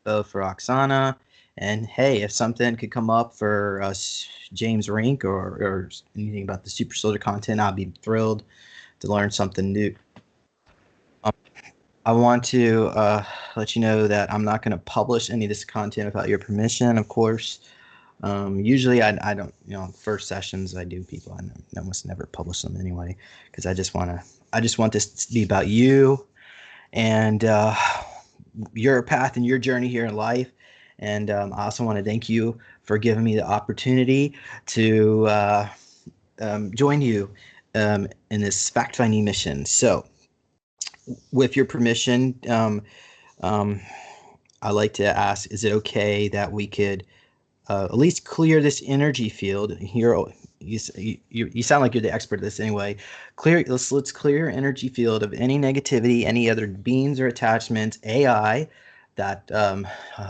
for Oksana. And hey, if something could come up for James Rink or anything about the super soldier content, I'll be thrilled to learn something new. Um, I want to let you know that I'm not going to publish any of this content without your permission, of course. Usually I don't, first sessions I do people, I almost never publish them anyway, because I just want this to be about you and your path and your journey here in life. And I also want to thank you for giving me the opportunity to join you in this fact-finding mission. So, with your permission, um, I'd like to ask, is it okay that we could at least clear this energy field here? You sound like you're the expert at this anyway. Let's clear your energy field of any negativity, any other beings or attachments, AI that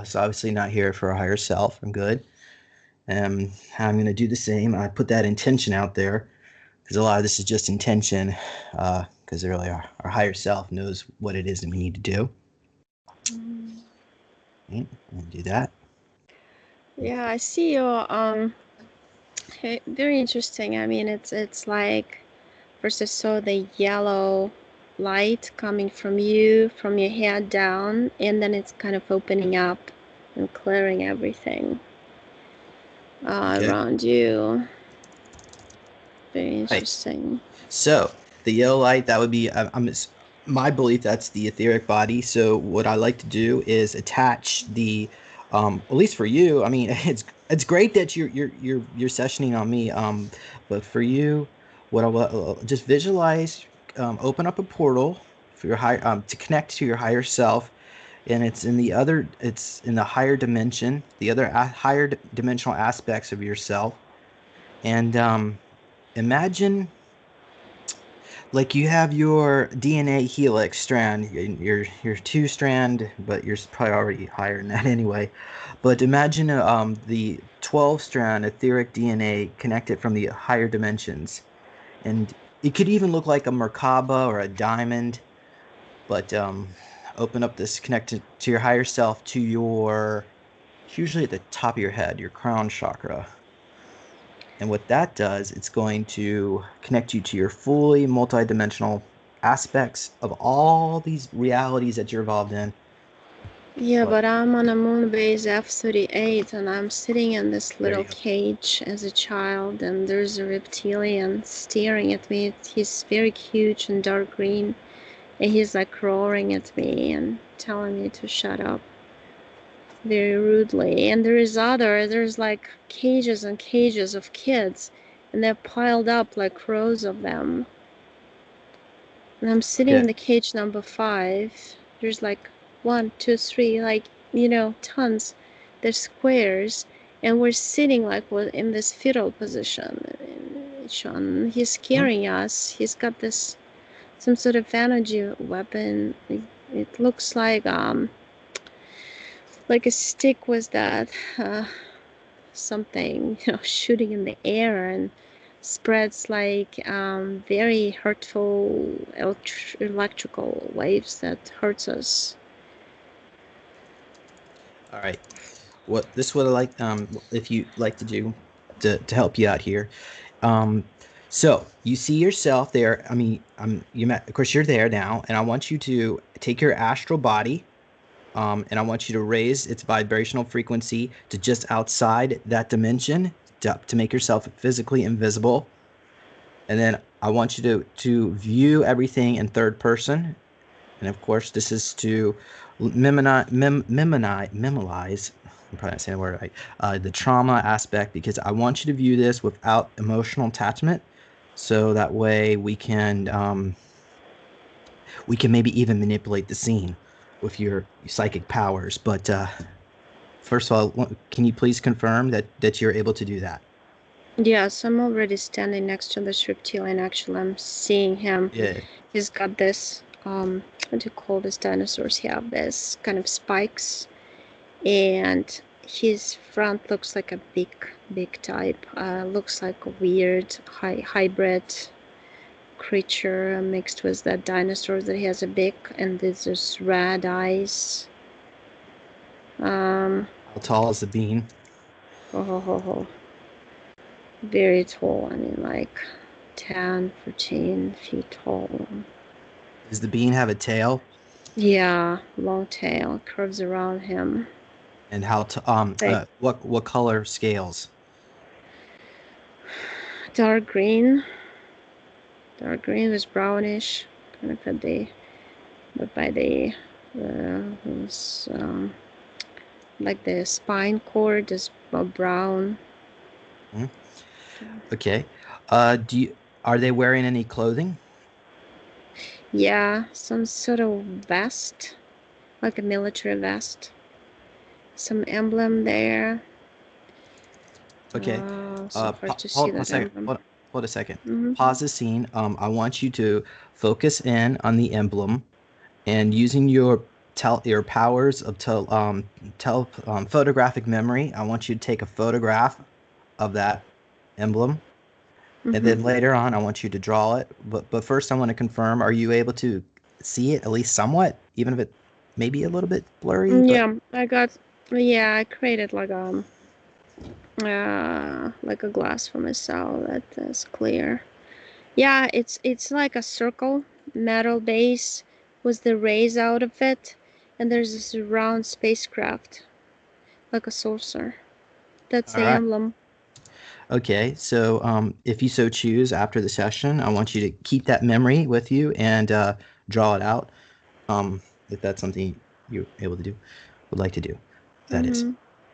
is obviously not here for a higher self. I'm good. I'm going to do the same. I put that intention out there because a lot of this is just intention, because really our higher self knows what it is that we need to do. Okay, I'll do that. Yeah, I see your very interesting. I mean, it's like first I saw the yellow light coming from you, from your head down, and then it's kind of opening up and clearing everything Okay. around you. Very Right. interesting. So the yellow light, that would be, my belief, that's the etheric body. So what I like to do is attach the, at least for you. I mean, it's great that you're sessioning on me. But for you, what I will just visualize, open up a portal for your high, to connect to your higher self, and it's in the higher dimension, the other higher dimensional aspects of yourself, and imagine like you have your DNA helix strand, your two strand, but you're probably already higher than that anyway. But imagine the 12 strand etheric DNA connected from the higher dimensions, and it could even look like a Merkaba or a diamond. But open up this, connected to your higher self, to your, usually at the top of your head, your crown chakra. And what that does, it's going to connect you to your fully multidimensional aspects of all these realities that you're involved in. Yeah, But but I'm on a Moonbase F-38 and I'm sitting in this there little you go. cage as a child, and there's a reptilian staring at me. He's very huge and dark green, and he's like roaring at me and telling me to shut up very rudely. And there's like cages and cages of kids, and they're piled up like rows of them. And I'm sitting Okay. in the cage number 5. There's like 1, 2, 3, like, tons. They're squares, and we're sitting like in this fetal position. Sean, he's Hmm? scaring us. He's got this some sort of energy weapon. It looks like a stick with that something shooting in the air and spreads like very hurtful electrical waves that hurts us. All right. What this would I like, if you like to do to help you out here. Um, so you see yourself there. I mean, of course you're there now, and I want you to take your astral body, and I want you to raise its vibrational frequency to just outside that dimension, to make yourself physically invisible. And then I want you to view everything in third person. And of course, this is to memorize. I'm probably not saying the word right. The trauma aspect, because I want you to view this without emotional attachment, so that way we can maybe even manipulate the scene with your psychic powers. But first of all, can you please confirm that you're able to do that? Yes, I'm already standing next to this reptilian. Actually, I'm seeing him. Yeah. He's got this what do you call these dinosaurs? He have this kind of spikes, and his front looks like a big type. Looks like a weird hybrid creature mixed with that dinosaur that he has a beak and there's just red eyes. Um, How tall is the bean? oh, very tall. I mean, like 10, 14 feet tall. Does the bean have a tail? Yeah, long tail curves around him. And how Like what color scales? dark green. Dark green was brownish, kind of at the, but by the, was, like the spine cord is brown. Hmm? Okay. Do you are they wearing any clothing? Yeah, some sort of vest, like a military vest. Some emblem there. Okay. So hard to see Hold a that second. emblem. Hold a second. Mm-hmm. Pause the scene. I want you to focus in on the emblem and using your powers of photographic memory. I want you to take a photograph of that emblem, and Mm-hmm. then later on, I want you to draw it. But first, I want to confirm: are you able to see it at least somewhat, even if it may be a little bit blurry? But Yeah, yeah, I created like a glass for myself that is clear. Yeah, it's like a circle, metal base with the rays out of it, and there's this round spacecraft, like a saucer. That's all the right. emblem. Okay, so if you so choose after the session, I want you to keep that memory with you and draw it out. If that's something you're able to do, would like to do, that is. Mm-hmm.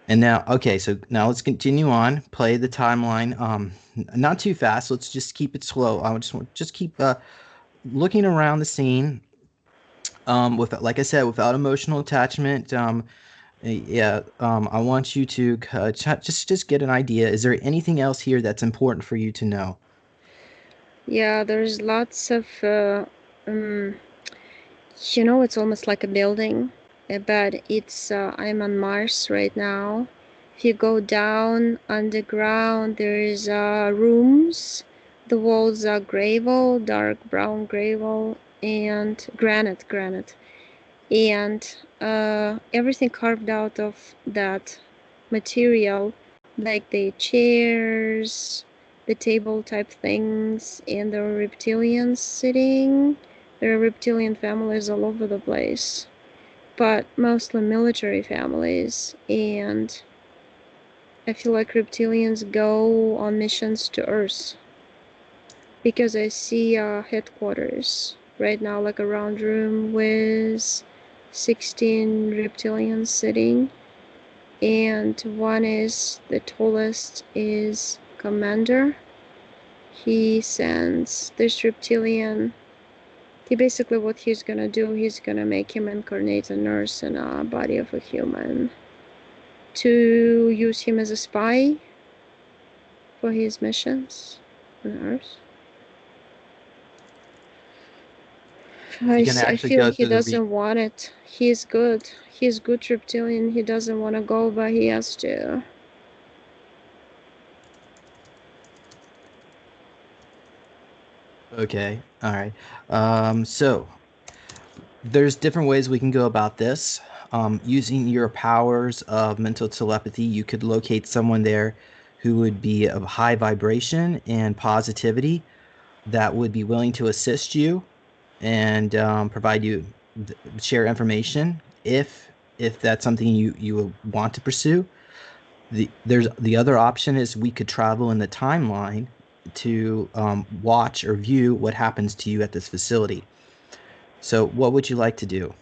And now, okay, so now let's continue on. Play the timeline. Not too fast. Let's just keep it slow. I just keep looking around the scene. With like I said, without emotional attachment. Yeah. I want you to just get an idea. Is there anything else here that's important for you to know? Yeah, there's lots of um, it's almost like a building, but it's I'm on Mars right now. If you go down underground, there's rooms. The walls are gravel, dark brown gravel, and granite, and everything carved out of that material, like the chairs, the table type things, and the reptilians sitting. There are reptilian families all over the place, but mostly military families. And I feel like reptilians go on missions to Earth because I see headquarters right now, like a round room with 16 reptilians sitting, and one is the tallest is commander. He sends this reptilian. He basically, what he's gonna do, he's gonna make him incarnate a nurse in a body of a human to use him as a spy for his missions on Earth. Is he I, going to I actually feel go he through the re? doesn't want it. He's good. He's good reptilian. He doesn't want to go, but he has to. Okay, all right. So there's different ways we can go about this. Using your powers of mental telepathy, you could locate someone there who would be of high vibration and positivity that would be willing to assist you and provide you share information if that's something you would want to pursue. There's the other option is we could travel in the timeline to watch or view what happens to you at this facility. So what would you like to do?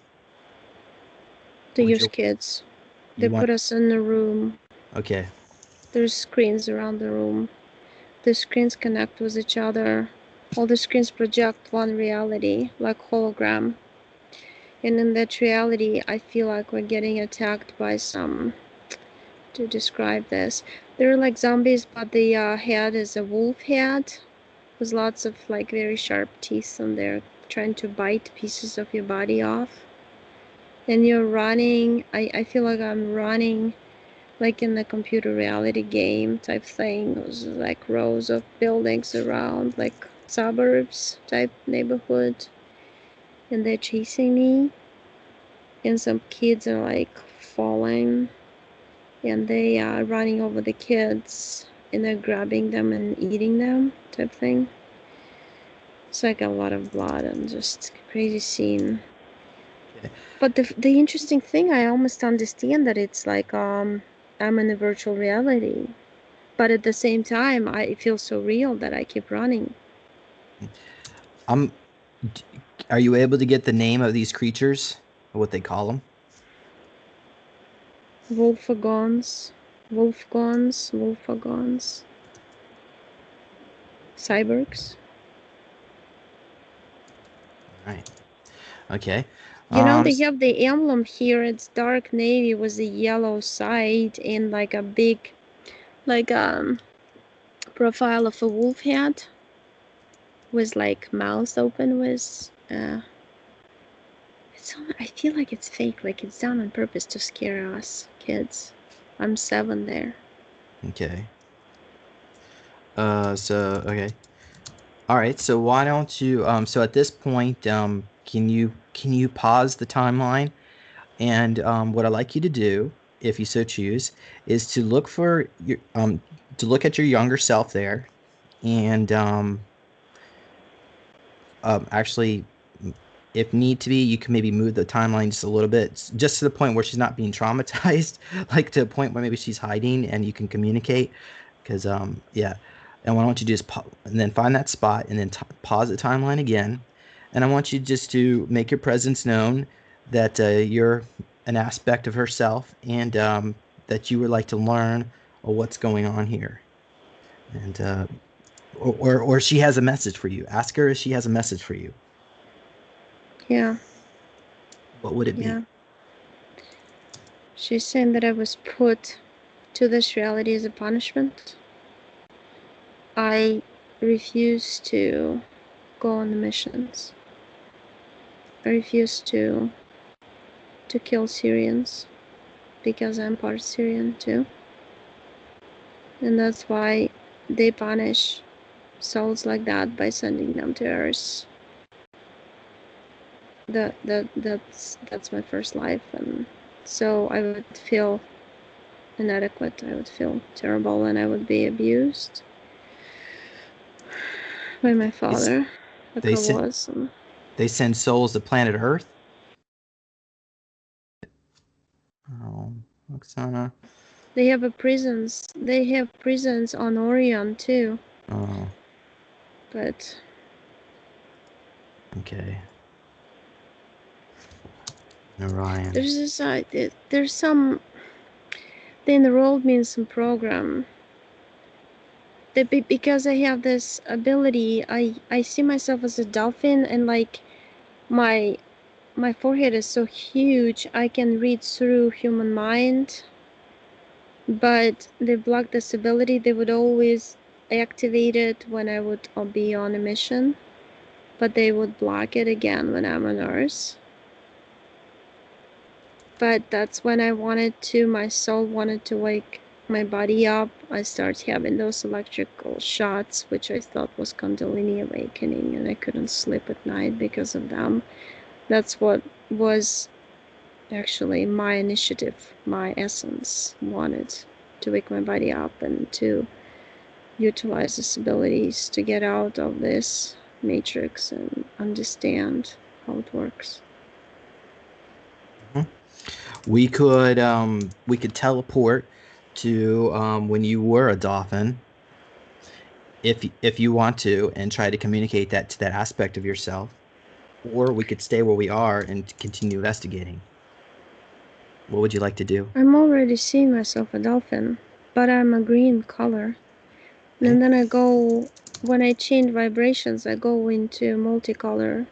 To Would use you kids. They you want put us in a room. okay. There's screens around the room. The screens connect with each other. All the screens project one reality, like hologram. And in that reality, I feel like we're getting attacked by some. To describe this, they're like zombies, but the head is a wolf head with lots of like very sharp teeth, and they're trying to bite pieces of your body off. And you're running. I feel like I'm running like in the computer reality game type thing. There's like rows of buildings around, like suburbs type neighborhood, and they're chasing me. And some kids are like falling, and they are running over the kids, and they're grabbing them and eating them, type thing. It's like a lot of blood and just crazy scene. Okay. But the interesting thing, I almost understand that it's like I'm in a virtual reality, but at the same time, it feels so real that I keep running. I'm. Are you able to get the name of these creatures? What they call them? Wolfagons, Wolfagons, cyborgs. Right. Okay. You know, they S- have the emblem here. It's dark navy with the yellow side and like a big, like profile of a wolf head with like mouth open with. I feel like it's fake, like it's done on purpose to scare us kids. I'm 7 there. okay. Okay. All right. So why don't you? So at this point, can you pause the timeline? And what I'd like you to do, if you so choose, is to look for your to look at your younger self there, and actually, if need to be, you can maybe move the timeline just a little bit, just to the point where she's not being traumatized, like to a point where maybe she's hiding and you can communicate. Because yeah, and what I want you to do is and then find that spot and then pause the timeline again, and I want you just to make your presence known that you're an aspect of herself and that you would like to learn what's going on here, and or she has a message for you. Ask her if she has a message for you. Yeah, What would it yeah. be? She's saying that I was put to this reality as a punishment. I refuse to go on the missions. I refuse to kill Syrians because I'm part Syrian too. And that's why they punish souls like that by sending them to Earth. That's my first life, and so I would feel inadequate. I would feel terrible, and I would be abused by my It's, father, like they I send was. And they send souls to planet Earth. Oh, Oksana. they have a prisons. They have prisons on Orion too, Oh, but okay. Orion. there's this. There's some. They enrolled me in some program. Because I have this ability, I see myself as a dolphin, and like my my forehead is so huge I can read through human mind, but they blocked this ability. They would always activate it when I would be on a mission, but they would block it again when I'm on Earth. But that's when my soul wanted to wake my body up. I started having those electrical shots, which I thought was Kundalini awakening, and I couldn't sleep at night because of them. That's what was actually my initiative. My essence wanted to wake my body up and to utilize its abilities to get out of this matrix and understand how it works. Mhm. We could teleport to when you were a dolphin, if you want to, and try to communicate that to that aspect of yourself, or we could stay where we are and continue investigating. What would you like to do? I'm already seeing myself a dolphin, but I'm a green color. Okay. And then when I change vibrations, I go into multicolor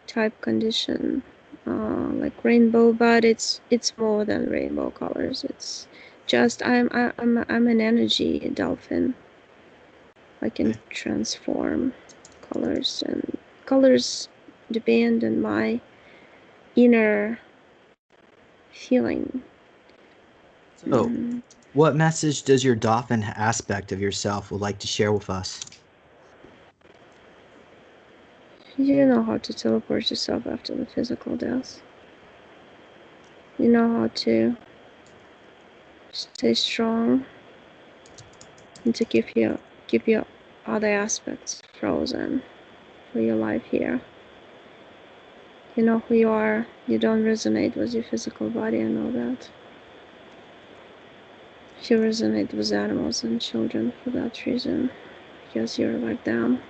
type condition, like rainbow, but it's more than rainbow colors. It's just I'm an energy dolphin. I can Okay. transform colors, and colors depend on my inner feeling. So, what message does your dolphin aspect of yourself would like to share with us? You know how to teleport yourself after the physical death. You know how to stay strong and to keep your other aspects frozen for your life here. You know who you are. You don't resonate with your physical body, I know that. You resonate with animals and children for that reason, because you're like them.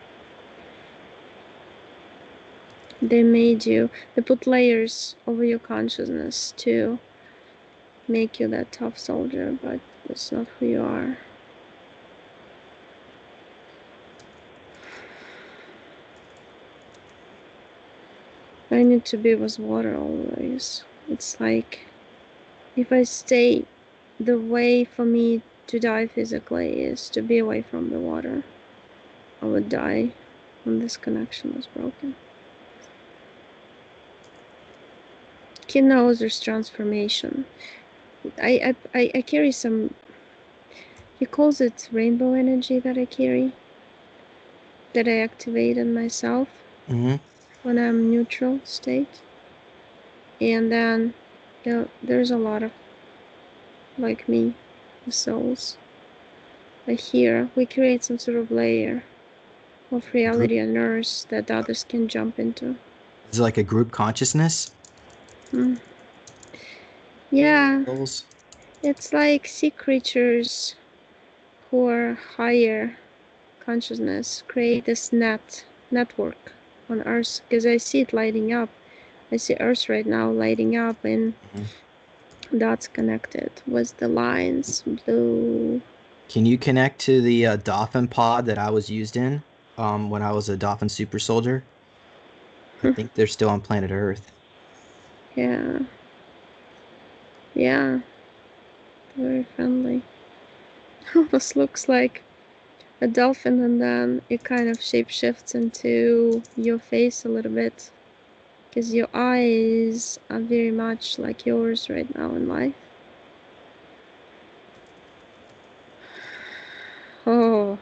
They made you, they put layers over your consciousness to make you that tough soldier, but it's not who you are. I need to be with water always. It's like if I stay, the way for me to die physically is to be away from the water. I would die when this connection was broken. He knows there's transformation. I carry some, he calls it rainbow energy that I carry, that I activate in myself when I'm neutral state. And then there's a lot of like me, the souls. But here we create some sort of layer of reality and earth that others can jump into. Is it like a group consciousness? Yeah, Souls? it's like sea creatures who are higher consciousness create this network on Earth, because I see it lighting up. I see Earth right now lighting up, and that's connected with the lines, blue. Can you connect to the dolphin pod that I was used in when I was a dolphin super soldier? I think they're still on planet Earth. Yeah, yeah, very friendly. Almost looks like a dolphin, and then it kind of shapeshifts into your face a little bit, because your eyes are very much like yours right now in life. Oh,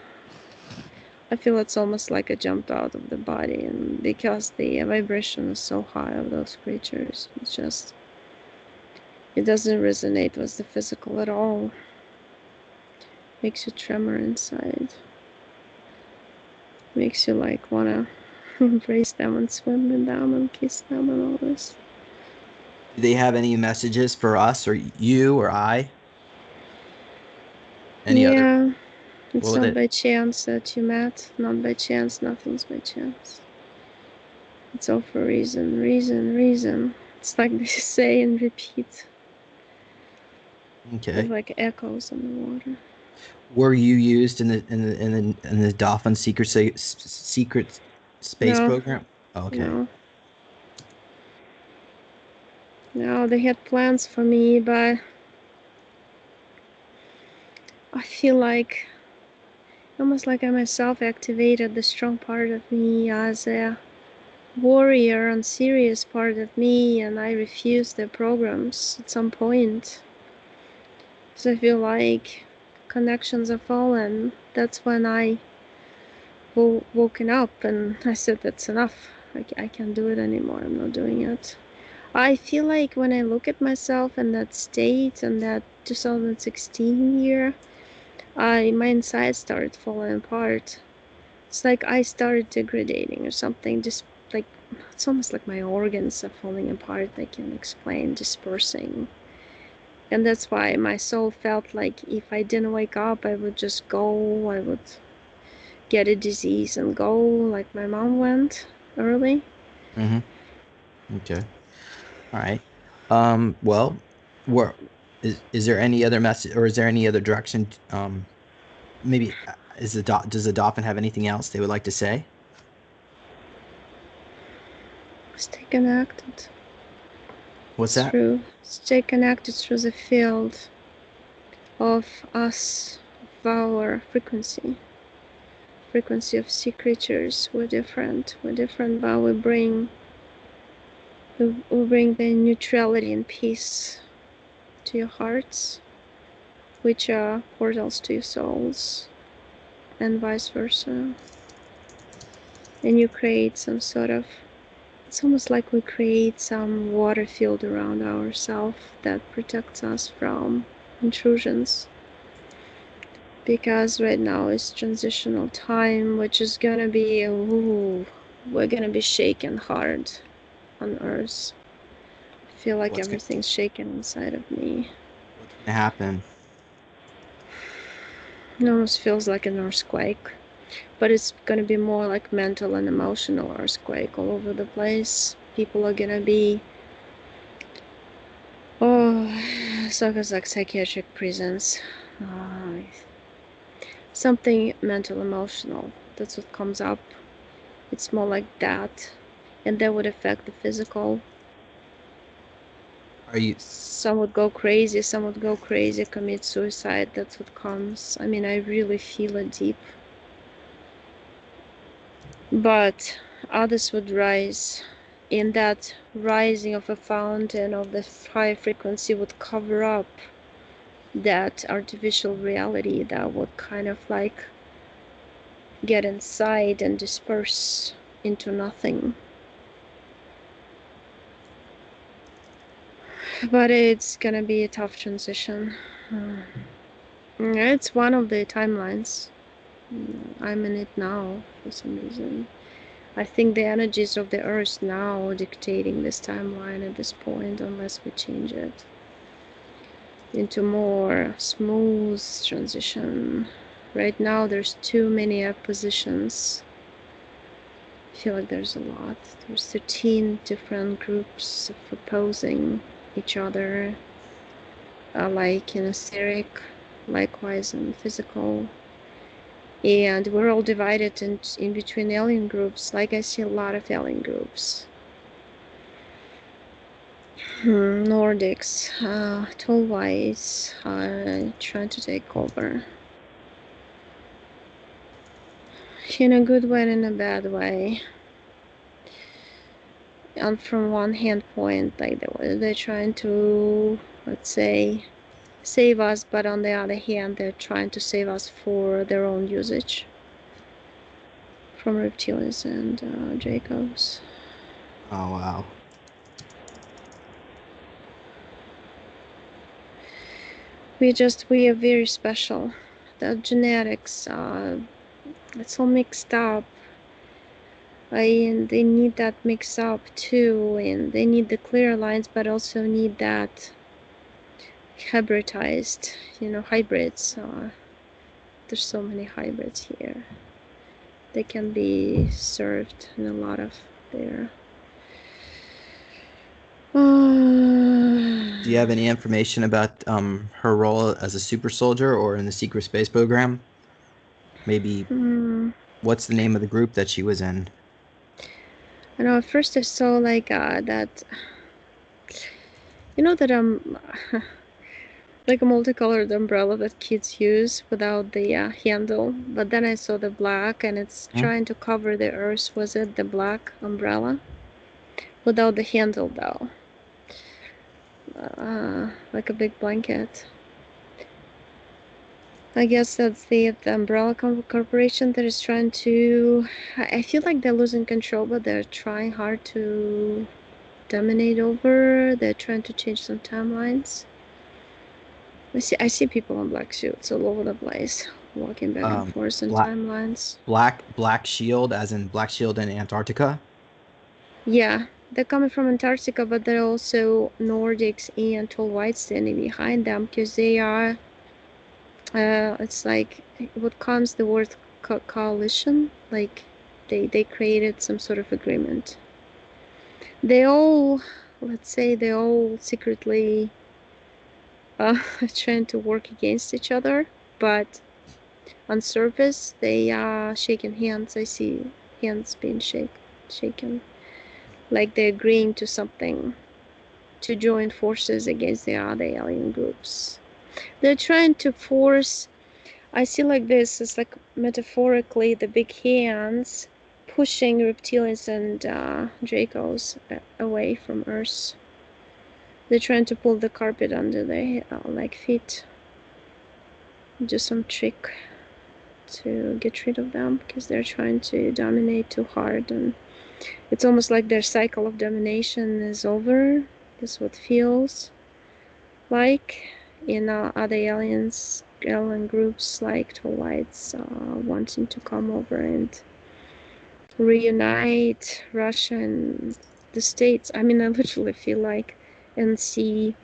I feel it's almost like I jumped out of the body, and because the vibration is so high of those creatures, it's just, it doesn't resonate with the physical at all. Makes you tremor inside. Makes you like wanna embrace them and swim with them and kiss them and all this. Do they have any messages for us or you or I? Any other? Yeah, it's Well, not that by chance that you met. Not by chance, nothing's by chance. It's all for reason, reason. It's like they say and repeat. okay. With like echoes on the water. Were you used in the dolphin secret space No, program? Oh, okay. no, they had plans for me, but I feel like almost like I myself activated the strong part of me as a warrior and serious part of me, and I refused their programs at some point. So I feel like connections are fallen. That's when I woken up and I said, that's enough. I can't do it anymore. I'm not doing it. I feel like when I look at myself in that state and that 2016 year, my inside started falling apart. It's like I started degrading or something. Just like, it's almost like my organs are falling apart. I can't explain, dispersing. And that's why my soul felt like if I didn't wake up, I would just go. I would get a disease and go, like my mom went early. Okay. All right. Well, where is there any other message or is there any other direction? Maybe does the dolphin have anything else they would like to say? Stay connected What's that? stay connected through the field of us, of our frequency of sea creatures. We're different, but we bring the neutrality and peace to your hearts, which are portals to your souls, and vice versa. And you create some sort of It's almost like we create some water field around ourselves that protects us from intrusions. Because right now is transitional time, which is gonna be, ooh, we're gonna be shaken hard on Earth. I feel like What's everything's shaking inside of me. what's gonna happen? It almost feels like an earthquake, but it's gonna be more like mental and emotional earthquake all over the place. People are gonna be, oh, so it's like psychiatric prisons. Uh, Something mental, emotional. That's what comes up. It's more like that, and that would affect the physical. Are you Some would go crazy, some would go crazy, commit suicide. That's what comes. I mean, I really feel it deep. But others would rise. In that rising of a fountain of the high frequency would cover up that artificial reality that would kind of like get inside and disperse into nothing. But it's gonna be a tough transition. It's one of the timelines. I'm in it now for some reason. I think the energies of the earth now dictating this timeline at this point, unless we change it into more smooth transition. Right now there's too many oppositions. I feel like there's a lot. There's 13 different groups of opposing each other, like in etheric, likewise in physical. And we're all divided in between alien groups. Like I see a lot of alien groups. Nordics, tall whites are trying to take over. In a good way and in a bad way. And from one hand point, like they're trying to, let's say, save us, but on the other hand, they're trying to save us for their own usage. From reptilians and Dracos. oh wow. We are very special. The genetics, it's all mixed up. And they need that mix up too, and they need the clear lines, but also need that hybridized, hybrids. There's so many hybrids here. They can be served in a lot of their. Do you have any information about her role as a super soldier or in the secret space program? Maybe what's the name of the group that she was in? I know. At first, I saw like that. That like a multicolored umbrella that kids use without the handle. But then I saw the black, and it's Hmm? trying to cover the earth. Was it the black umbrella? Without the handle, though. Like a big blanket. I guess that's the umbrella corporation that is trying to. I feel like they're losing control, but they're trying hard to dominate over. They're trying to change some timelines. I see people in black suits all over the place, walking back and forth in Black timelines. Black Shield, as in Black Shield in Antarctica. Yeah, they're coming from Antarctica, but there are also Nordics and tall whites standing behind them because they are. It's like what comes the word coalition. Like they created some sort of agreement. They all, let's say, they all secretly trying to work against each other, but on surface they are shaking hands. I see hands being shaken, like they're agreeing to something, to join forces against the other alien groups. They're trying to force. I see like this is like metaphorically the big hands pushing reptilians and Dracos away from Earth. They're trying to pull the carpet under their like feet, do some trick to get rid of them because they're trying to dominate too hard and It's almost like their cycle of domination is over. That's what feels like. In other alien groups like Twilights wanting to come over and reunite Russia and the States. I mean, I literally feel like NC,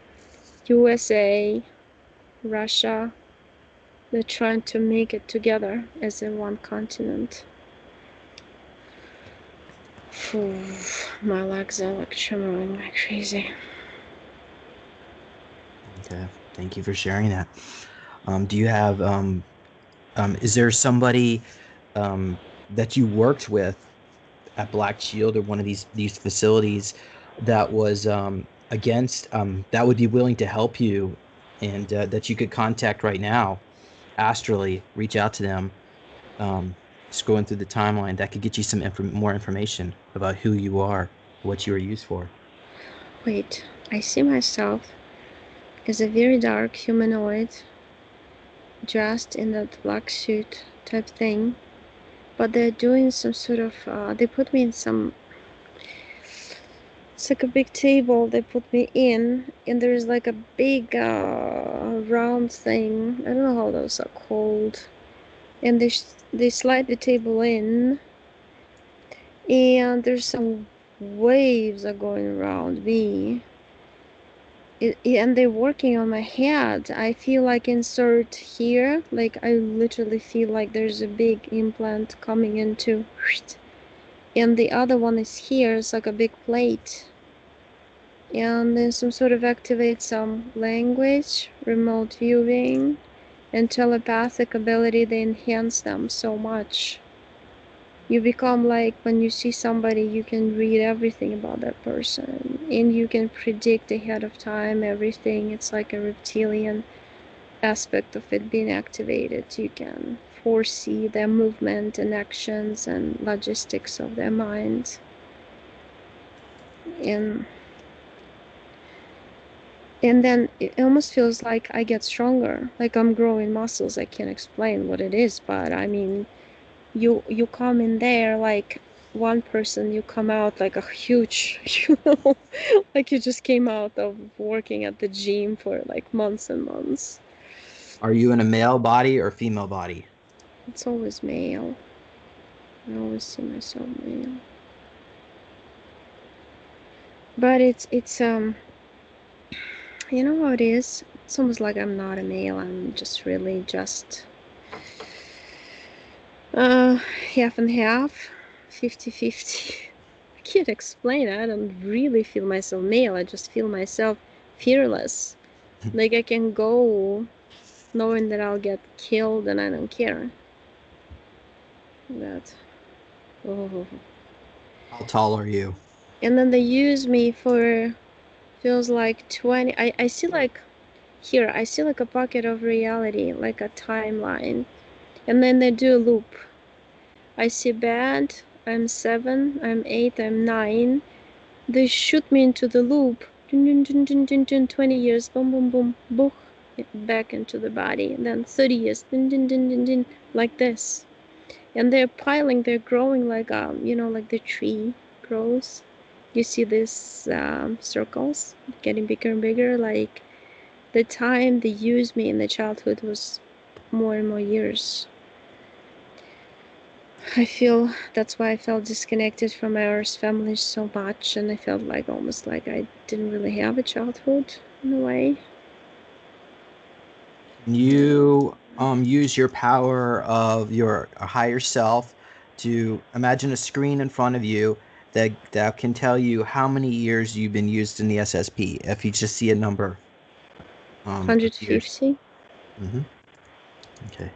USA, Russia, they're trying to make it together as in one continent. My legs are like trembling like crazy. Okay, thank you for sharing that. Do you have is there somebody that you worked with at Black Shield or one of these facilities that was against that would be willing to help you and that you could contact right now astrally, reach out to them, um, scrolling through the timeline that could get you some more information about who you are, what you are used for. Wait, I see myself as a very dark humanoid dressed in that black suit type thing, but they're doing some sort of they put me in some, it's like a big table they put me in, and there's like a big round thing, I don't know how those are called, and they slide the table in, and there's some waves are going around me. And they're working on my head. I feel like insert here, like I literally feel like there's a big implant coming into, and the other one is here. It's like a big plate, and then some sort of activate some language, remote viewing, and telepathic ability. They enhance them so much. You become like, when you see somebody, you can read everything about that person, and you can predict ahead of time everything. It's like a reptilian aspect of it being activated. You can foresee their movement and actions and logistics of their minds. And then it almost feels like I get stronger, like I'm growing muscles. I can't explain what it is, but I mean, you come in there like one person, you come out like a huge, like you just came out of working at the gym for like months and months. Are you in a male body or female body? It's always male. I always see myself male. But it's you know how it is? It's almost like I'm not a male. I'm just really just uh half and half, 50-50. I can't explain it. I don't really feel myself male. I just feel myself fearless. Like I can go knowing that I'll get killed and I don't care. That, oh. How tall are you? And then they use me for, feels like 20. I see like, here, I see like a pocket of reality, like a timeline. And then they do a loop. I see bad, I'm 7, I'm 8, I'm 9. They shoot me into the loop. 20 years, boom, boom, boom, boom, back into the body. And then 30 years, like this. And they're piling, they're growing like, like the tree grows. You see these circles getting bigger and bigger. Like the time they used me in the childhood was more and more years. I feel that's why I felt disconnected from our family so much, and I felt like almost like I didn't really have a childhood in a way. Can you use your power of your higher self to imagine a screen in front of you that can tell you how many years you've been used in the SSP if you just see a number of years? 150. Hmm. Okay.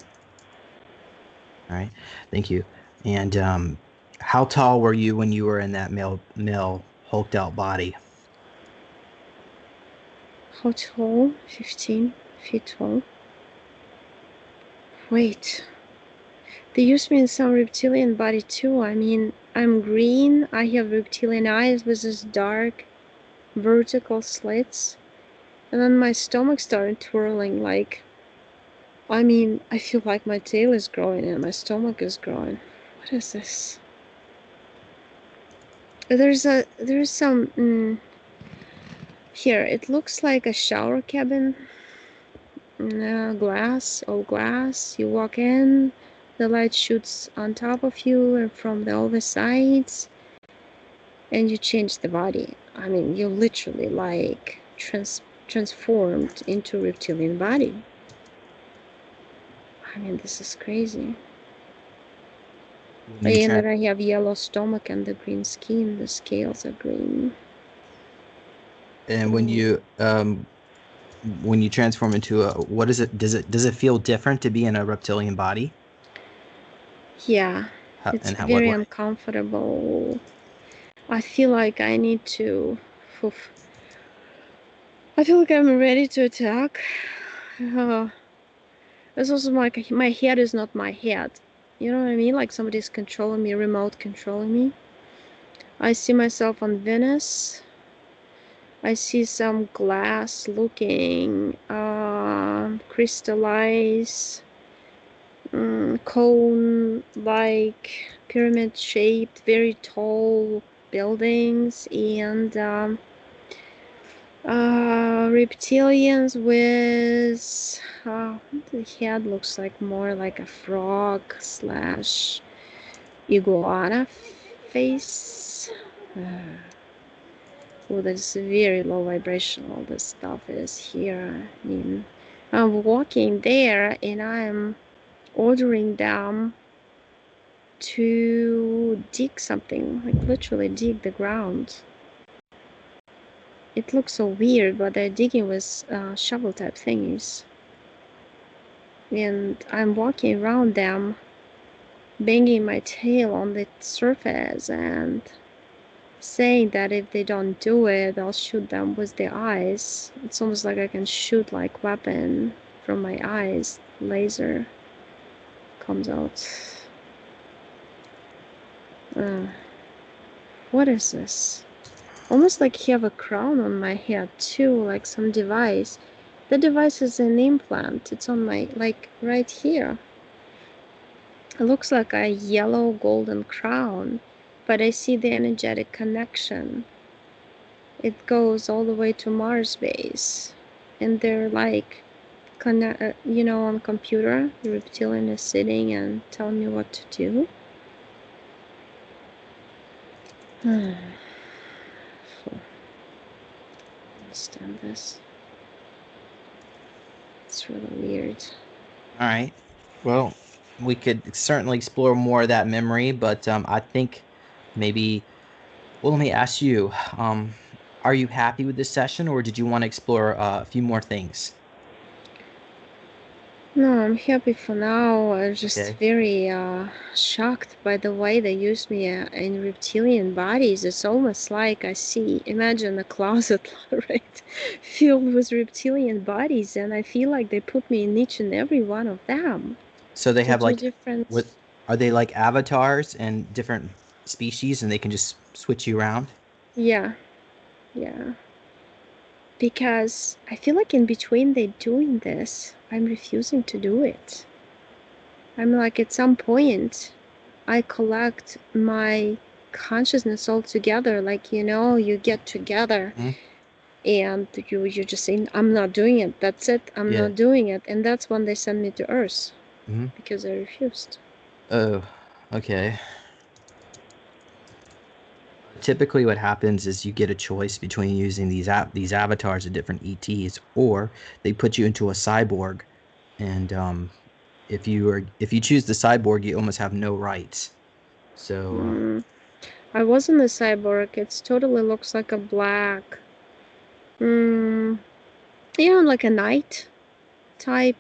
All right. Thank you. And how tall were you when you were in that male hulked out body? How tall? 15 feet tall. Wait. They use me in some reptilian body too. I mean, I'm green. I have reptilian eyes with this dark vertical slits. And then my stomach started twirling like, I mean, I feel like my tail is growing and my stomach is growing. What is this? There's some here. It looks like a shower cabin. Glass, all glass. You walk in, the light shoots on top of you and from the other sides, and you change the body. I mean, you literally like transformed into a reptilian body. I mean, this is crazy. When you And tra- then I have yellow stomach and the green skin. The scales are green. and Mm. when you transform into a, what is it? Does it feel different to be in a reptilian body? Yeah, How, it's and how, what very way? uncomfortable. I feel like I need to. Oof. I feel like I'm ready to attack. It's also like my head is not my head. You know what I mean? Like somebody's controlling me, remote controlling me. I see myself on Venus. I see some glass looking crystallized cone like pyramid shaped, very tall buildings and reptilians with the head looks like more like a frog slash iguana face. Oh, that's very low vibration. All this stuff is here. I mean, I'm walking there and I'm ordering them to dig something, like literally dig the ground. It looks so weird, but they're digging with shovel type thingies. And I'm walking around them, banging my tail on the surface and saying that if they don't do it, I'll shoot them with the eyes. It's almost like I can shoot like weapon from my eyes. Laser comes out. Uh, what is this? Almost like you have a crown on my head too, like some device. The device is an implant. It's on my, like right here. It looks like a yellow golden crown, but I see the energetic connection. It goes all the way to Mars base. And they're like, on computer, the reptilian is sitting and telling me what to do. Understand this. It's really weird. All right. Well, we could certainly explore more of that memory, but I think maybe. Well, let me ask you. Are you happy with this session, or did you want to explore a few more things? No, I'm happy for now. I'm just Okay. very shocked by the way they use me in reptilian bodies. It's almost like I see, imagine a closet, right, filled with reptilian bodies, and I feel like they put me in each and every one of them So they to have do like, different. what are they like, avatars and different species, and they can just switch you around? Yeah, yeah. Because I feel like in between they doing this, I'm refusing to do it. I'm like, at some point, I collect my consciousness all together. Like, you get together Mhm. and you just say, I'm not doing it. That's it. I'm Yeah. not doing it. And that's when they send me to Earth Hmm. because I refused. Oh, okay. Typically, what happens is you get a choice between using these avatars of different ETs, or they put you into a cyborg, and if you choose the cyborg, you almost have no rights. So Mm. I wasn't a cyborg. It totally looks like a black, mm, like a knight type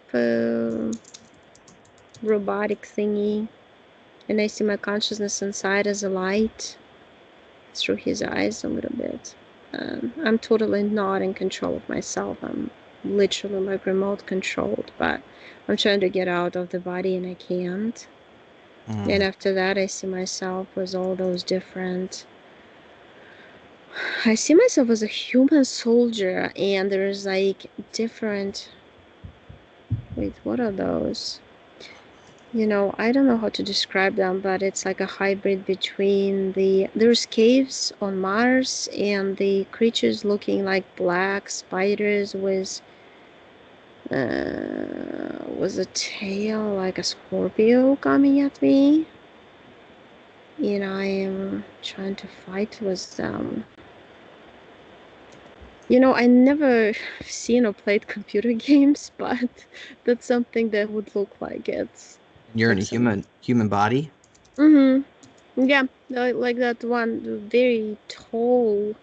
robotic thingy. And I see my consciousness inside as a light through his eyes a little bit. I'm totally not in control of myself. I'm literally like remote controlled, but I'm trying to get out of the body and I can't. And mm, after that, I see myself with all those different. I see myself as a human soldier, and there's like different. Wait, what are those? I don't know how to describe them, but it's like a hybrid between there's caves on Mars and the creatures looking like black spiders with a tail like a Scorpio coming at me. And I am trying to fight with them. I never seen or played computer games, but that's something that would look like it's And you're in like a some. human body. Yeah, like that one very tall,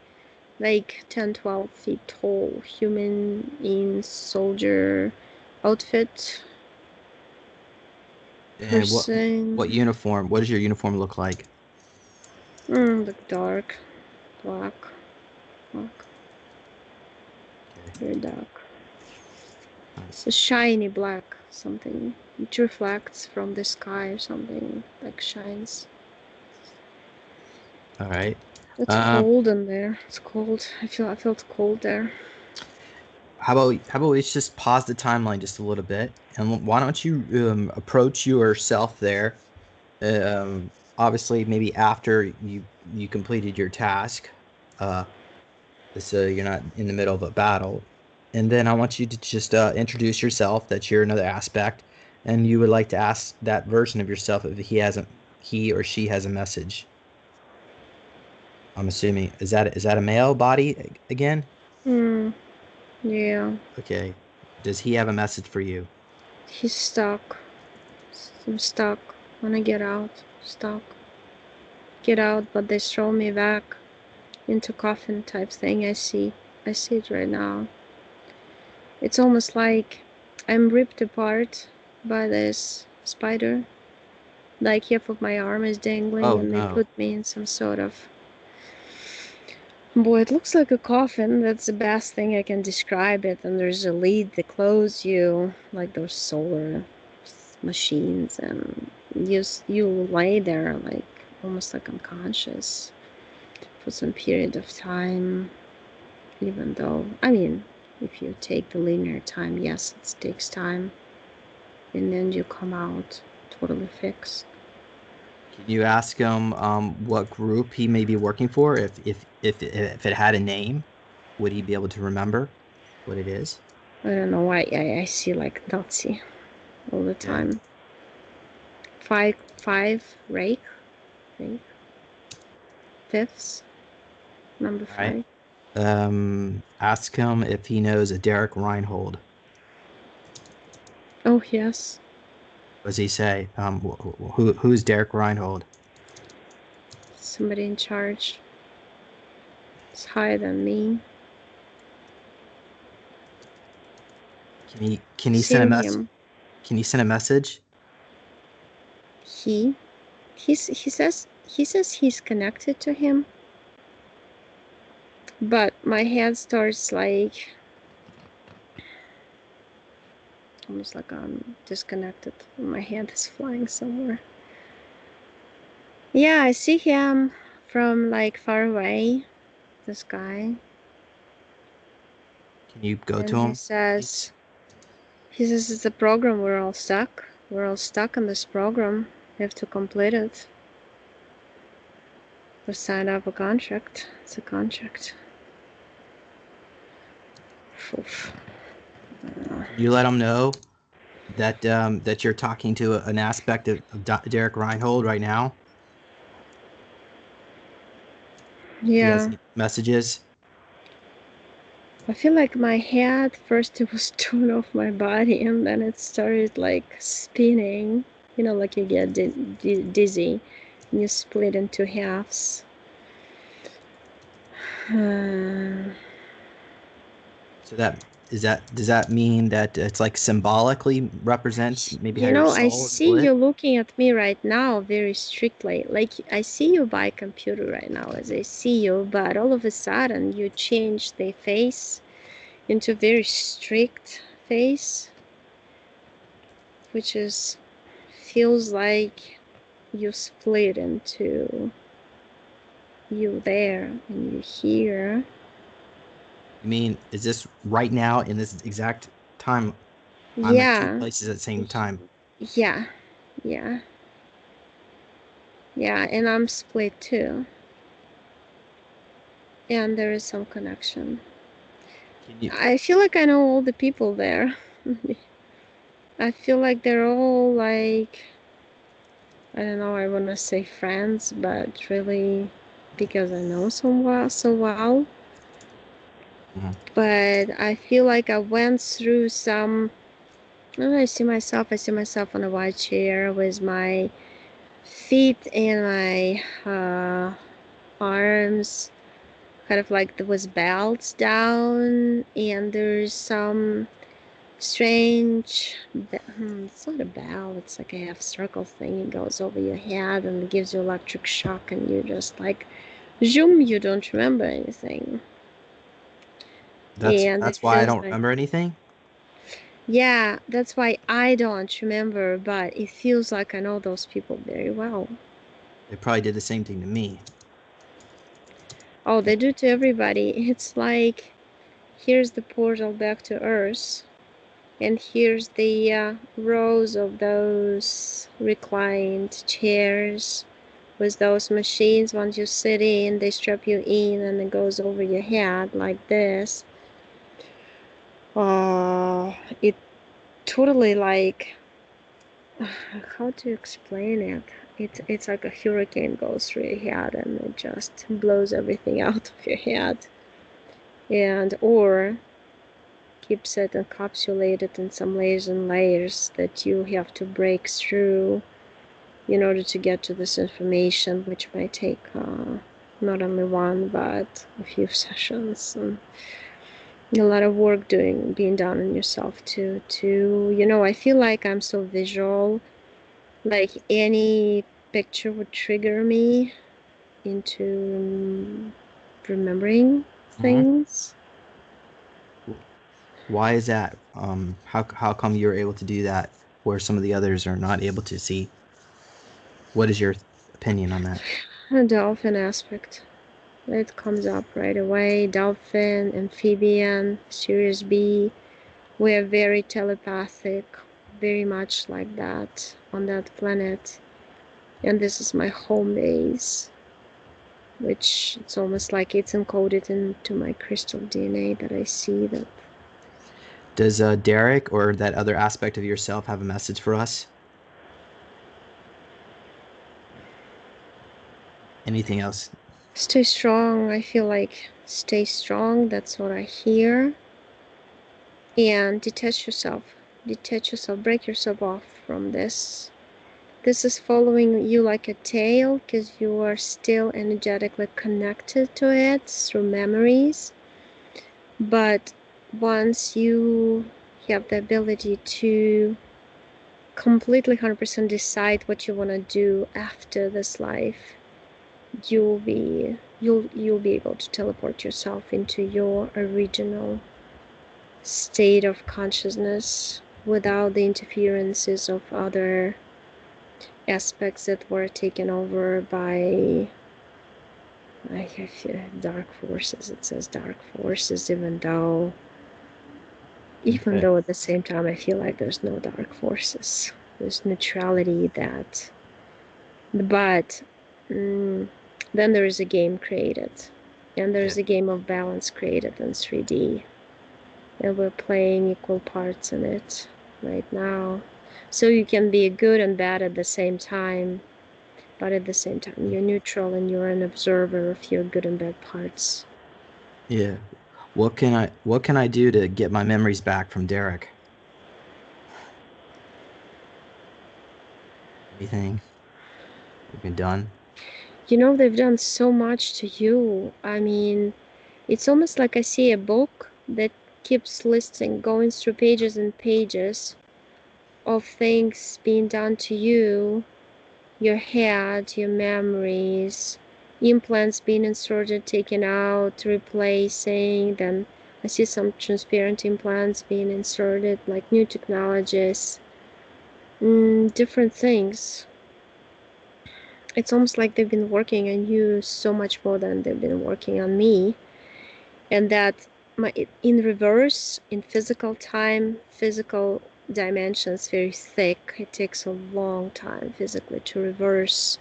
like 10, 12 feet tall human in soldier outfit And what person. uniform? What does your uniform look like? Like dark, black, black, Okay, very dark. nice. A shiny black, something. It reflects from the sky or something, like shines. All right. It's Um, cold in there. It's cold. I felt cold there. how about we just pause the timeline just a little bit, and why don't you approach yourself there? Obviously, maybe after you completed your task, uh, so you're not in the middle of a battle. And then I want you to just introduce yourself, that you're another aspect, and you would like to ask that version of yourself if he or she has a message. I'm assuming, is that a male body again? Hmm. Yeah. Okay. Does he have a message for you? He's stuck. I'm stuck. Wanna get out. Stuck. Get out, but they throw me back into coffin type thing. I see. I see it right now. It's almost like I'm ripped apart by this spider. Like half of my arm is dangling, Oh and they no. put me in some sort of. Boy, it looks like a coffin. That's the best thing I can describe it. And there's a lid that close you, like those solar machines, and you lay there like almost like unconscious for some period of time. Even though, I mean, if you take the linear time, yes, it takes time, and then you come out totally fixed. Can you ask him what group he may be working for? If it had a name, would he be able to remember what it is? I don't know why I see like Nazi all the Okay. time. Five rake, fifths, number All right. 5. Ask him if he knows a Derek Reinhold. Oh yes, What does he say? Who's Derek Reinhold? somebody in charge. It's higher than me. Can he send a Seen mess? him. Can he send a message? He he says he's connected to him, but my head starts like almost like I'm disconnected. My head is flying somewhere. Yeah, I see him from like far away. This guy, Can you go to and he him, please? says he says it's a program. We're all stuck. We're all stuck in this program. We have to complete it. We signed up a contract. It's a contract. Oof. Can you let him know that you're talking to an aspect of Derek Reinhold right now? If he has Yeah, any messages. I feel like my head first it was torn off my body, and then it started like spinning. Like you get dizzy, and you split into halves. So that is that does that mean that it's like symbolically represents maybe how your I soul is see you split? looking at me right now very strictly. Like I see you by computer right now as I see you, but all of a sudden you change the face into a very strict face, which is feels like you split into you there and you here. You mean, is this right now in this exact time? I'm at two Yeah, places at the same time. yeah, Yeah. Yeah, and I'm split too. And there is some connection. Can you? I feel like I know all the people there. I feel like they're all like, I don't know, I want to say friends, but really because I know so well. Mhm. But I feel like I went through some. Oh, I see myself on a white chair with my feet and my arms kind of like there was belts down, and there's some strange, it's not a bell, it's like a half circle thing. It goes over your head and it gives you electric shock, and you just like zoom, you don't remember anything. And it That's why I feels don't like, remember anything. yeah, that's why I don't remember, but it feels like I know those people very well. They probably did the same thing to me. Oh, they do to everybody. It's like, here's the portal back to Earth, and here's the rows of those reclined chairs with those machines. Once you sit in, they strap you in, and it goes over your head like this. It totally like, how to explain it? It's like a hurricane goes through your head and it just blows everything out of your head, and or keeps it encapsulated in some layers and layers that you have to break through in order to get to this information, which might take not only one but a few sessions, and a lot of work being done on yourself to I feel like I'm so visual, like any picture would trigger me into remembering Hmm. things. Why is that? How come you're able to do that where some of the others are not able to see? What is your opinion on that? A dolphin aspect. It comes up right away. Dolphin, amphibian, Sirius B. We are very telepathic, very much like that on that planet. And this is my home base, which it's almost like it's encoded into my crystal DNA that I see that. Does Derek or that other aspect of yourself have a message for us? Anything else? Stay strong. I feel like stay strong. That's what I hear. And detach yourself. Detach yourself. Break yourself off from this. This is following you like a tail because you are still energetically connected to it through memories. But once you have the ability to completely 100% decide what you want to do after this life, you'll be able to teleport yourself into your original state of consciousness without the interferences of other aspects that were taken over by, I feel, dark forces. It says dark forces, even Okay. though at the same time I feel like there's no dark forces. There's neutrality that, but then there is a game created, and Yeah. there's a game of balance created in 3D, and we're playing equal parts in it right now. So you can be good and bad at the same time, but at the same time you're neutral and you're an observer of your good and bad parts. Yeah. What can I do to get my memories back from Derek? Anything we've been done? They've done so much to you. I mean, it's almost like I see a book that keeps listing, going through pages and pages of things being done to you, your head, your memories, implants being inserted, taken out, replacing. Then I see some transparent implants being inserted, like new technologies, different things. It's almost like they've been working on you so much more than they've been working on me. And that in reverse, in physical time, physical dimensions very thick. It takes a long time physically to reverse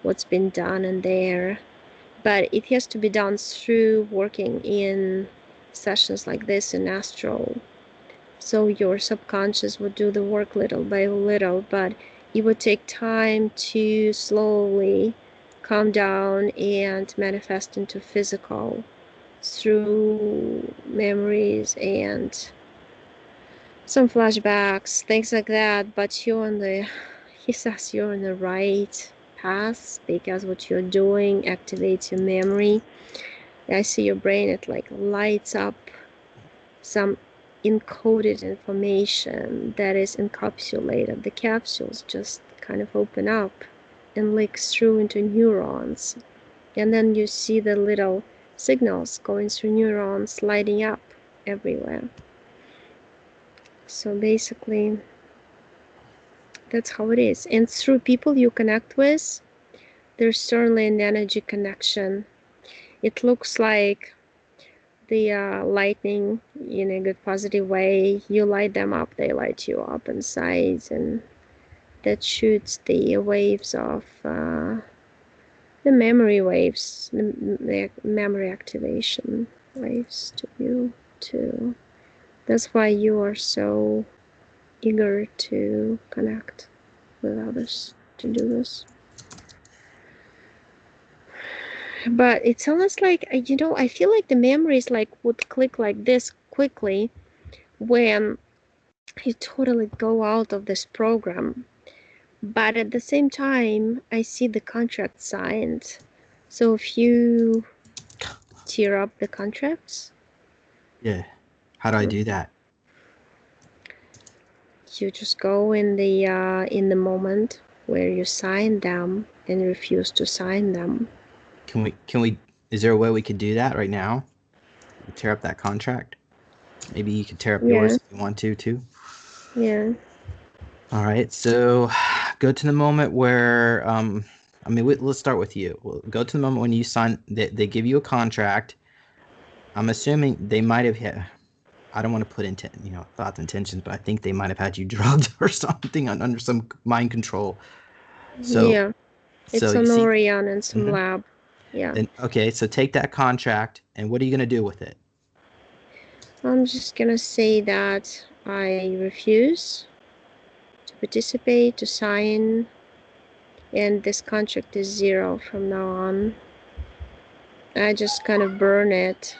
what's been done in there. But it has to be done through working in sessions like this in astral. So your subconscious would do the work little by little, but it would take time to slowly calm down and manifest into physical through memories and some flashbacks, things like that. But he says you're on the right path because what you're doing activates your memory. I see your brain, it like lights up some encoded information that is encapsulated. The capsules just kind of open up and leaks through into neurons. And then you see the little signals going through neurons lighting up everywhere. So basically, that's how it is. And through people you connect with, there's certainly an energy connection. It looks like the lightning in a good positive way. You light them up, they light you up inside, and that shoots the waves of the memory waves, the memory activation waves to you too. That's why you are so eager to connect with others to do this. But it's almost like, I feel like the memories like would click like this quickly when you totally go out of this program. But at the same time, I see the contract signed. So if you tear up the contracts, Yeah. How do I do that? you just go in the moment where you sign them and refuse to sign them. Can we is there a way we could do that right now? Tear up that contract? Maybe you could tear up yours Yeah, if you want to too. yeah. All right. So go to the moment where I mean let's start with you. We'll go to the moment when you sign they give you a contract. I'm assuming they might have had I don't want to put into thoughts and intentions, but I think they might have had you drugged or something under some mind control. So Yeah, so it's you an see Orion and some mhm. lab. Yeah. Then okay, so take that contract and what are you gonna do with it? I'm just gonna say that I refuse to participate, to sign, and this contract is 0 from now on. I just kind of burn it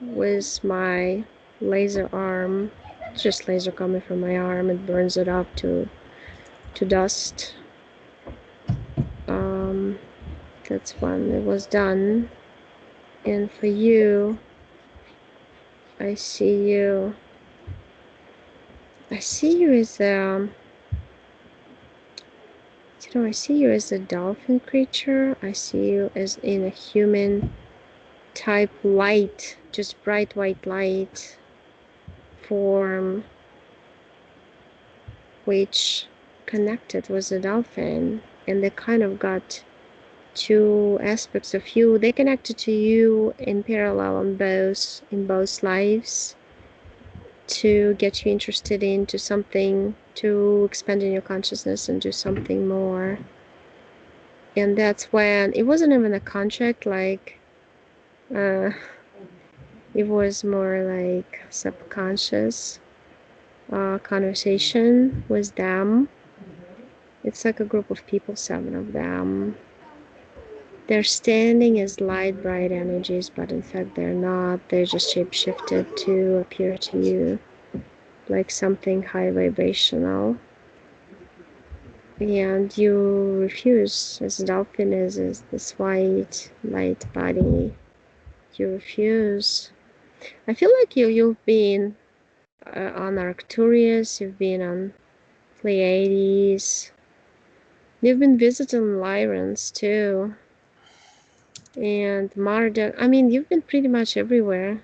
with my laser arm. Just laser coming from my arm. It burns it up to dust. That's when it was done. And for you, I see you. I see you as I see you as a dolphin creature. I see you as in a human type light, just bright white light form, which connected with the dolphin, and they kind of got two aspects of you. They connected to you in parallel in both lives to get you interested into something, to expand in your consciousness and do something more. And that's when it wasn't even a contract, like it was more like subconscious conversation with them. It's like a group of people, 7 of them. They're standing as light, bright energies, but in fact they're not. They're just shape-shifted to appear to you like something high vibrational. And you refuse, as dolphin is this white, light body. You refuse. I feel like you've been on Arcturus, you've been on Pleiades, you've been visiting Lyrans too, and Marduk. I mean, you've been pretty much everywhere.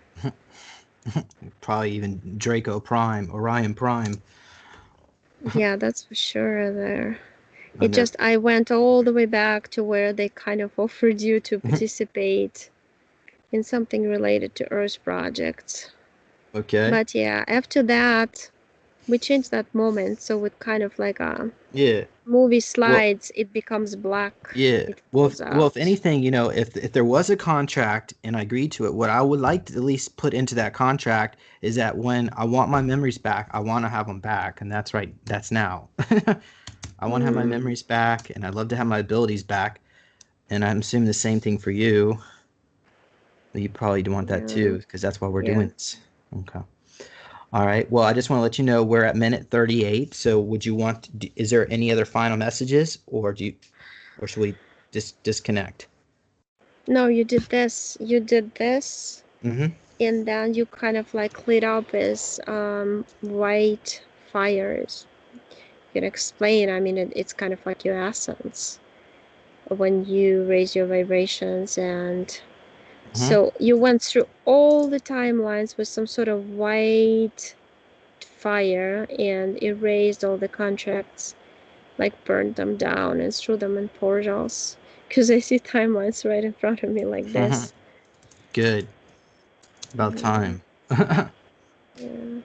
Probably even Draco Prime, Orion Prime. Yeah, that's for sure there. And they're I went all the way back to where they kind of offered you to participate in something related to Earth projects. okay. But yeah, after that, we changed that moment, so it kind of like a Yeah. movie Well, slides, it becomes black, yeah. it Well, falls if out. anything, if there was a contract and I agreed to it, what I would like to at least put into that contract is that when I want my memories back, I want to have them back, and that's right. That's now. I want to have my Mm, memories back, and I'd love to have my abilities back. And I'm assuming the same thing for you. You probably do want that yeah, too, because that's why we're yeah. doing this. Okay. All right. Well, I just want to let you know we're at minute 38. So, would you want? Is there any other final messages, or should we just disconnect? No, you did this. You did this, Mm-hmm. and then you kind of like lit up as white fires. You can explain. I mean, it's kind of like your essence when you raise your vibrations, and Mm-hmm. so you went through all the timelines with some sort of white fire and erased all the contracts, like burned them down and threw them in portals. Because I see timelines right in front of me like this. Good. About Yeah, time. All yeah.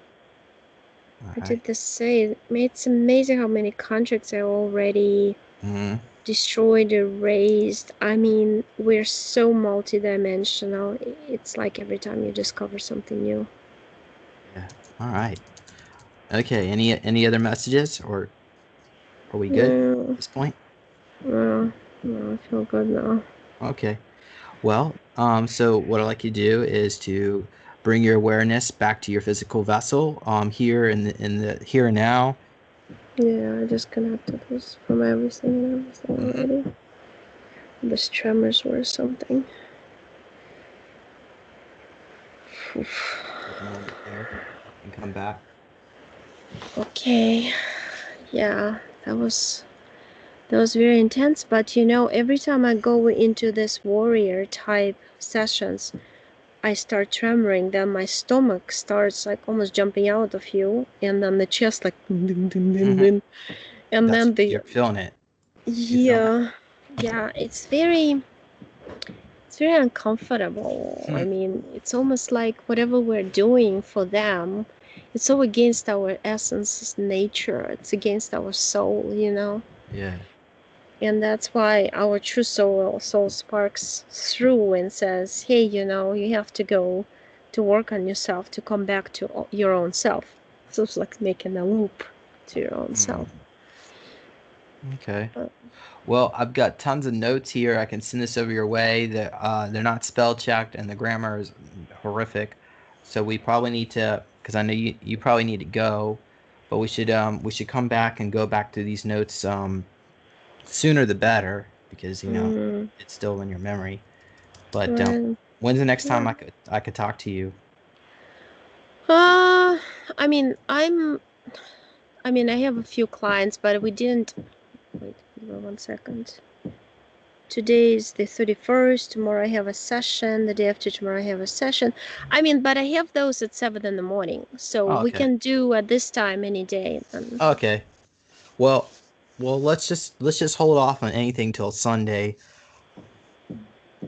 I right. did the same. It's amazing how many contracts I already Mm-hmm. destroyed, erased. I mean, we're so multidimensional. It's like every time you discover something new. Yeah. All right. Okay. Any other messages, or are we good at No, this point? no, no, I feel good now. Okay. Well, so what I'd like you to do is to bring your awareness back to your physical vessel, here in the here and now. Yeah, I disconnected this from everything and everything Mm-hmm. already. This tremors or something. Take a moment there and come back. Okay, yeah, that was very intense. But every time I go into this warrior type sessions, I start tremoring. Then my stomach starts like almost jumping out of you, and then the chest like dun, dun, dun, dun, Mm-hmm. dun. And That's then the you're feeling it. You feeling it? yeah, yeah, it's very uncomfortable. I mean, it's almost like whatever we're doing for them, it's so against our essence, nature. It's against our soul. Yeah. And that's why our true soul sparks through and says, hey, you have to go to work on yourself to come back to your own self. So it's like making a loop to your own self. Hmm. Okay. But, Well, I've got tons of notes here. I can send this over your way. They're not spell checked, and the grammar is horrific. So we probably need to, because I know you probably need to go, but we should come back and go back to these notes sooner the better, because mm, it's still in your memory. But right. when's the next time Yeah. I could talk to you? Uh, I mean, I have a few clients, but we didn't. Wait, give me 1 second. Today is the 31st. Tomorrow I have a session. The day after tomorrow I have a session. But I have those at 7 in the morning. So Oh, we okay. can do at this time any day. Okay. Well, let's just hold off on anything till Sunday,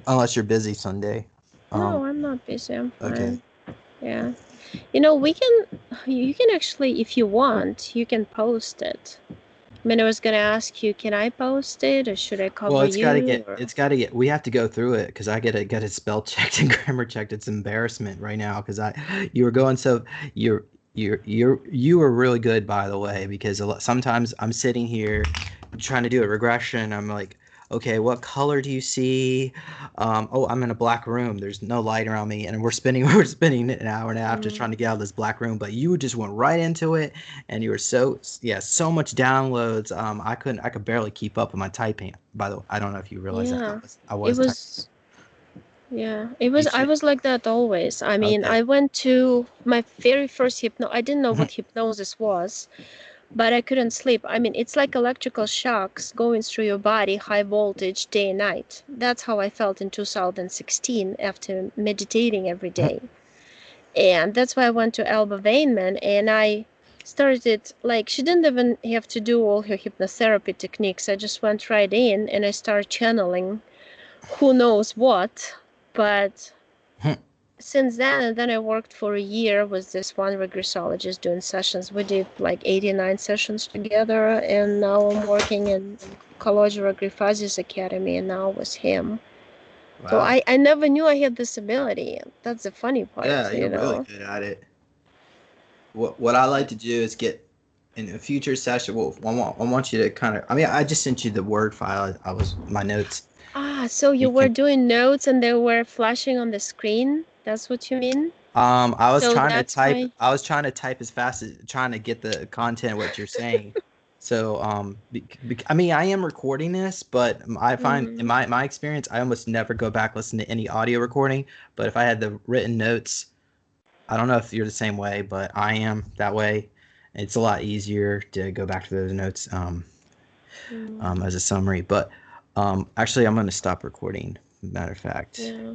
unless you're busy Sunday. Um. No, I'm not busy. I'm Okay. fine. Yeah. You can actually, if you want, you can post it. I mean, I was going to ask you, can I post it or should I Well, cover you? Or... we have to go through it because I get it spell checked and grammar checked. It's embarrassment right now because you were going so you're you were really good, by the way, because sometimes I'm sitting here trying to do a regression. I'm like, okay, what color do you see? Oh, I'm in a black room. There's no light around me, and we're spending an hour and a half just Mm, trying to get out of this black room. But you just went right into it, and you were so much downloads. I could barely keep up with my typing. By the way, I don't know if you realize that yeah. I It was typing. was Yeah, it You was. I should. was like that always. I mean, Okay. I went to my very first I didn't know what hypnosis was, but I couldn't sleep. I mean, it's like electrical shocks going through your body, high voltage, day and night. That's how I felt in 2016 after meditating every day. And that's why I went to Alba Weinman and I started, like, she didn't even have to do all her hypnotherapy techniques. I just went right in and I started channeling who knows what, but since then, and then I worked for a year with this one regressologist doing sessions. We did like 89 sessions together, and now I'm working in College Regressive Academy, and now with him. So Wow. I never knew I had this ability. That's the funny Yeah, part, you're you really know. good at it. What I like to do is get in a future session. Well, I want you to kind of. I mean, I just sent you the Word file. I was my notes. Ah, so you You were can. doing notes and they were flashing on the screen? That's what you mean? I was So trying to that's type. why. I was trying to type as fast as trying to get the content what you're saying. So, I mean, I am recording this, but I find in Mm, my experience, I almost never go back listen to any audio recording. But if I had the written notes, I don't know if you're the same way, but I am that way. It's a lot easier to go back to those notes mm, as a summary. But actually, I'm going to stop recording. Matter of fact. yeah.